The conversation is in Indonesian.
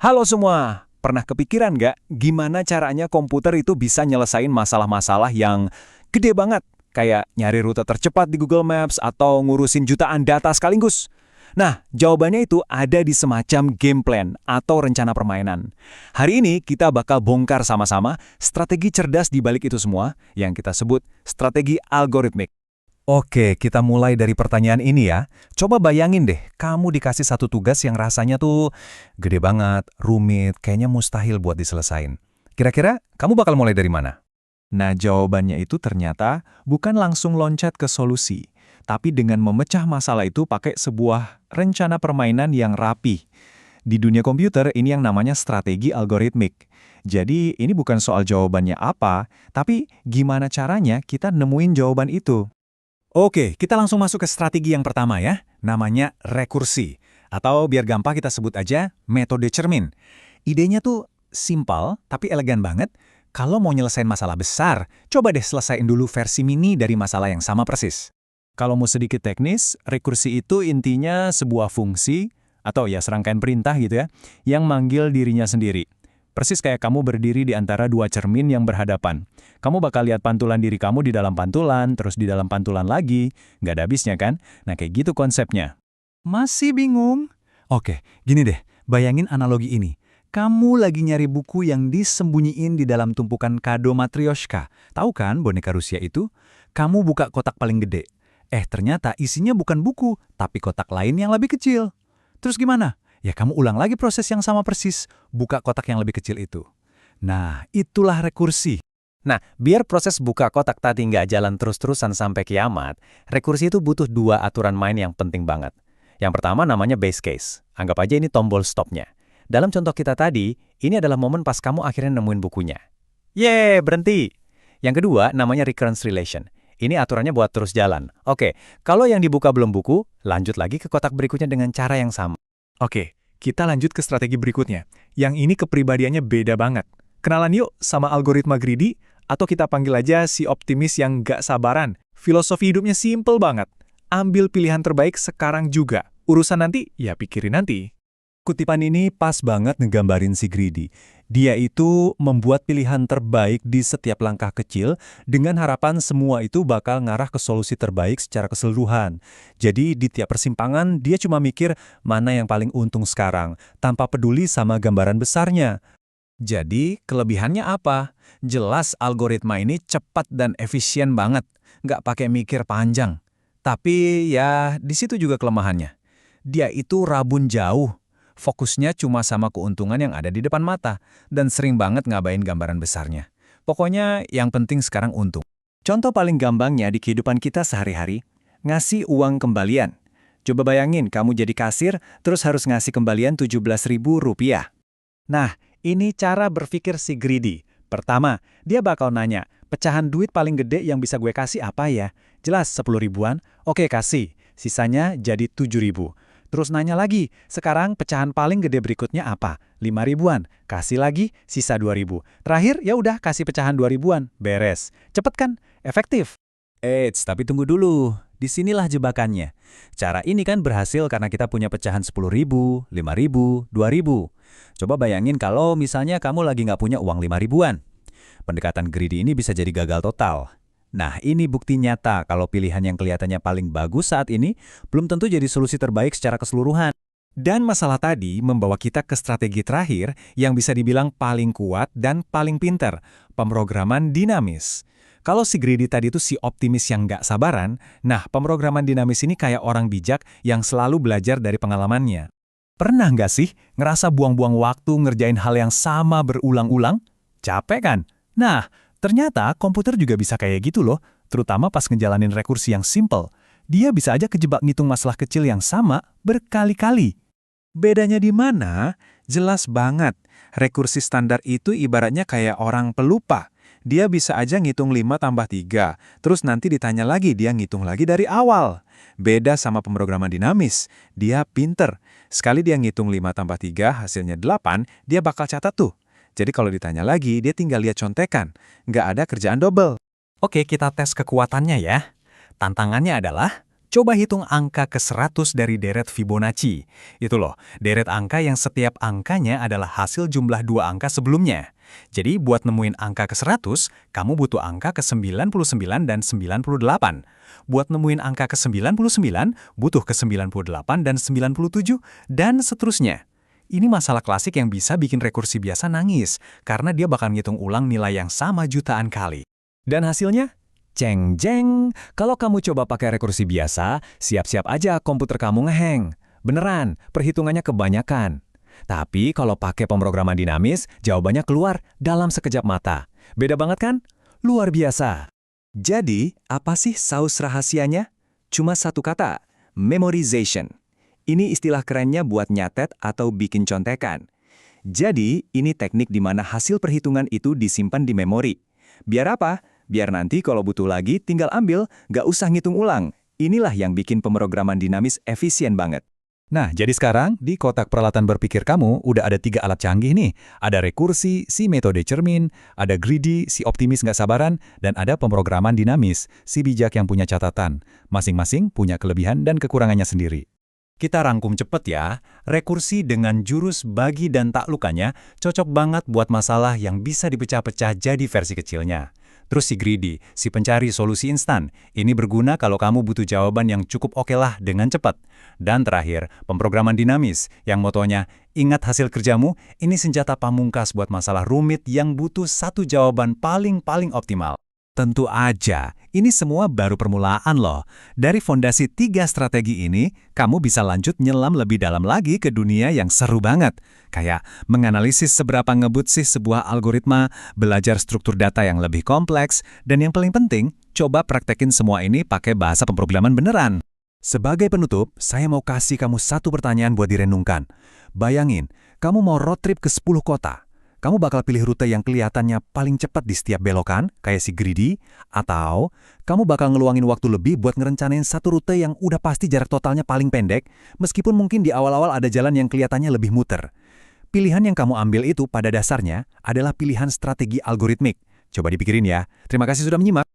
Halo semua, pernah kepikiran nggak gimana caranya komputer itu bisa nyelesain masalah-masalah yang gede banget? Kayak nyari rute tercepat di Google Maps atau ngurusin jutaan data sekaligus? Nah, jawabannya itu ada di semacam game plan atau rencana permainan. Hari ini kita bakal bongkar sama-sama strategi cerdas di balik itu semua yang kita sebut strategi algoritmik. Oke, kita mulai dari pertanyaan ini ya. Coba bayangin deh, kamu dikasih satu tugas yang rasanya tuh gede banget, rumit, kayaknya mustahil buat diselesain. Kira-kira kamu bakal mulai dari mana? Nah, jawabannya itu ternyata bukan langsung loncat ke solusi, tapi dengan memecah masalah itu pakai sebuah rencana permainan yang rapi. Di dunia komputer, ini yang namanya strategi algoritmik. Jadi, ini bukan soal jawabannya apa, tapi gimana caranya kita nemuin jawaban itu. Oke, kita langsung masuk ke strategi yang pertama ya, namanya rekursi. Atau biar gampang kita sebut aja metode cermin. Idenya tuh simpel tapi elegan banget. Kalau mau nyelesain masalah besar, coba deh selesaiin dulu versi mini dari masalah yang sama persis. Kalau mau sedikit teknis, rekursi itu intinya sebuah fungsi, atau ya serangkaian perintah gitu ya, yang manggil dirinya sendiri. Persis kayak kamu berdiri di antara dua cermin yang berhadapan. Kamu bakal lihat pantulan diri kamu di dalam pantulan, terus di dalam pantulan lagi. Nggak ada habisnya kan? Nah, kayak gitu konsepnya. Masih bingung? Oke, gini deh. Bayangin analogi ini. Kamu lagi nyari buku yang disembunyiin di dalam tumpukan kado Matryoshka. Tahu kan boneka Rusia itu? Kamu buka kotak paling gede. Ternyata isinya bukan buku, tapi kotak lain yang lebih kecil. Terus gimana? Ya kamu ulang lagi proses yang sama persis, buka kotak yang lebih kecil itu. Nah, itulah rekursi. Nah, biar proses buka kotak tadi nggak jalan terus-terusan sampai kiamat, rekursi itu butuh dua aturan main yang penting banget. Yang pertama namanya base case. Anggap aja ini tombol stopnya. Dalam contoh kita tadi, ini adalah momen pas kamu akhirnya nemuin bukunya. Yeay, berhenti! Yang kedua namanya recurrence relation. Ini aturannya buat terus jalan. Oke, kalau yang dibuka belum buku, lanjut lagi ke kotak berikutnya dengan cara yang sama. Oke, kita lanjut ke strategi berikutnya. Yang ini kepribadiannya beda banget. Kenalan yuk sama algoritma greedy, atau kita panggil aja si optimis yang gak sabaran. Filosofi hidupnya simple banget. Ambil pilihan terbaik sekarang juga. Urusan nanti, ya pikirin nanti. Kutipan ini pas banget ngegambarin si greedy. Dia itu membuat pilihan terbaik di setiap langkah kecil dengan harapan semua itu bakal ngarah ke solusi terbaik secara keseluruhan. Jadi di tiap persimpangan dia cuma mikir mana yang paling untung sekarang, tanpa peduli sama gambaran besarnya. Jadi kelebihannya apa? Jelas algoritma ini cepat dan efisien banget, nggak pakai mikir panjang. Tapi ya di situ juga kelemahannya. Dia itu rabun jauh. Fokusnya cuma sama keuntungan yang ada di depan mata, dan sering banget ngabain gambaran besarnya. Pokoknya yang penting sekarang untung. Contoh paling gampangnya di kehidupan kita sehari-hari, ngasih uang kembalian. Coba bayangin kamu jadi kasir, terus harus ngasih kembalian Rp17.000. Nah, ini cara berpikir si greedy. Pertama, dia bakal nanya, pecahan duit paling gede yang bisa gue kasih apa ya? Jelas 10 ribuan? Oke, kasih. Sisanya jadi 7.000. Terus nanya lagi, sekarang pecahan paling gede berikutnya apa? 5 ribuan. Kasih lagi, sisa 2.000. Terakhir, ya udah kasih pecahan 2 ribuan. Beres. Cepet kan? Efektif. Tapi tunggu dulu. Disinilah jebakannya. Cara ini kan berhasil karena kita punya pecahan 10.000, 5.000, 2.000. Coba bayangin kalau misalnya kamu lagi nggak punya uang 5 ribuan. Pendekatan greedy ini bisa jadi gagal total. Nah, ini bukti nyata kalau pilihan yang kelihatannya paling bagus saat ini belum tentu jadi solusi terbaik secara keseluruhan. Dan masalah tadi membawa kita ke strategi terakhir yang bisa dibilang paling kuat dan paling pinter, pemrograman dinamis. Kalau si greedy tadi itu si optimis yang nggak sabaran, nah pemrograman dinamis ini kayak orang bijak yang selalu belajar dari pengalamannya. Pernah nggak sih ngerasa buang-buang waktu ngerjain hal yang sama berulang-ulang? Capek kan? Nah, ternyata komputer juga bisa kayak gitu loh, terutama pas ngejalanin rekursi yang simple. Dia bisa aja kejebak ngitung masalah kecil yang sama berkali-kali. Bedanya di mana? Jelas banget. Rekursi standar itu ibaratnya kayak orang pelupa. Dia bisa aja ngitung 5 tambah 3, terus nanti ditanya lagi dia ngitung lagi dari awal. Beda sama pemrograman dinamis, dia pinter. Sekali dia ngitung 5 tambah 3 hasilnya 8, dia bakal catat tuh. Jadi kalau ditanya lagi, dia tinggal lihat contekan. Nggak ada kerjaan double. Oke, kita tes kekuatannya ya. Tantangannya adalah, Coba hitung angka ke-100 dari deret Fibonacci. Itu loh, deret angka yang setiap angkanya adalah hasil jumlah dua angka sebelumnya. Jadi buat nemuin angka ke-100, kamu butuh angka ke-99 dan 98. Buat nemuin angka ke-99, butuh ke-98 dan 97, dan seterusnya. Ini masalah klasik yang bisa bikin rekursi biasa nangis, karena dia bakal ngitung ulang nilai yang sama jutaan kali. Dan hasilnya? Ceng jeng, kalau kamu coba pakai rekursi biasa, siap-siap aja komputer kamu ngeheng. Beneran, perhitungannya kebanyakan. Tapi kalau pakai pemrograman dinamis, jawabannya keluar dalam sekejap mata. Beda banget kan? Luar biasa. Jadi, apa sih saus rahasianya? Cuma satu kata, memorization. Ini istilah kerennya buat nyatet atau bikin contekan. Jadi, ini teknik di mana hasil perhitungan itu disimpan di memori. Biar apa? Biar nanti kalau butuh lagi tinggal ambil, nggak usah ngitung ulang. Inilah yang bikin pemrograman dinamis efisien banget. Nah, jadi sekarang di kotak peralatan berpikir kamu udah ada 3 alat canggih nih. Ada rekursi, si metode cermin, ada greedy, si optimis nggak sabaran, dan ada pemrograman dinamis, si bijak yang punya catatan. Masing-masing punya kelebihan dan kekurangannya sendiri. Kita rangkum cepet ya, rekursi dengan jurus bagi dan taklukannya cocok banget buat masalah yang bisa dipecah-pecah jadi versi kecilnya. Terus si greedy, si pencari solusi instan, ini berguna kalau kamu butuh jawaban yang cukup oke lah dengan cepat. Dan terakhir, pemrograman dinamis, yang motonya, ingat hasil kerjamu, ini senjata pamungkas buat masalah rumit yang butuh satu jawaban paling optimal. Tentu aja, ini semua baru permulaan loh. Dari fondasi 3 strategi ini, kamu bisa lanjut nyelam lebih dalam lagi ke dunia yang seru banget. Kayak menganalisis seberapa ngebut sih sebuah algoritma, belajar struktur data yang lebih kompleks, dan yang paling penting, coba praktekin semua ini pakai bahasa pemrograman beneran. Sebagai penutup, saya mau kasih kamu satu pertanyaan buat direnungkan. Bayangin, kamu mau road trip ke 10 kota. Kamu bakal pilih rute yang kelihatannya paling cepat di setiap belokan, kayak si greedy, atau kamu bakal ngeluangin waktu lebih buat ngerencanain satu rute yang udah pasti jarak totalnya paling pendek, meskipun mungkin di awal-awal ada jalan yang kelihatannya lebih muter. Pilihan yang kamu ambil itu pada dasarnya adalah pilihan strategi algoritmik. Coba dipikirin ya. Terima kasih sudah menyimak.